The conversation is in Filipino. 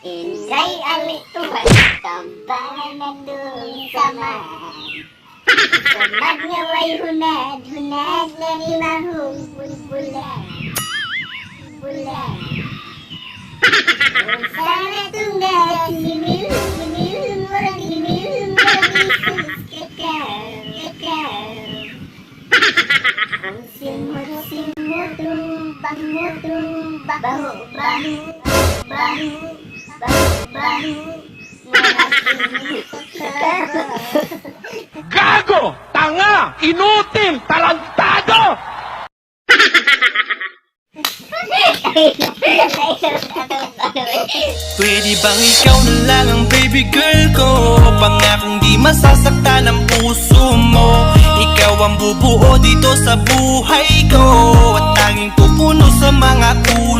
Inday alituhan, tambangan na doon sa man. Samad nga way hunad, hunad na rimahong bulbulan. Bulan. Kung sana tunggal, simil, murag isus, kakaw. Ang simot, baho, Gago! Tanga! Inutil! Talantado! Pwede bang ikaw na lang ang baby girl ko? Pangakong di masasaktan ang puso mo. Ikaw ang bubuo dito sa buhay ko, at tanging pupuno sa mga kulang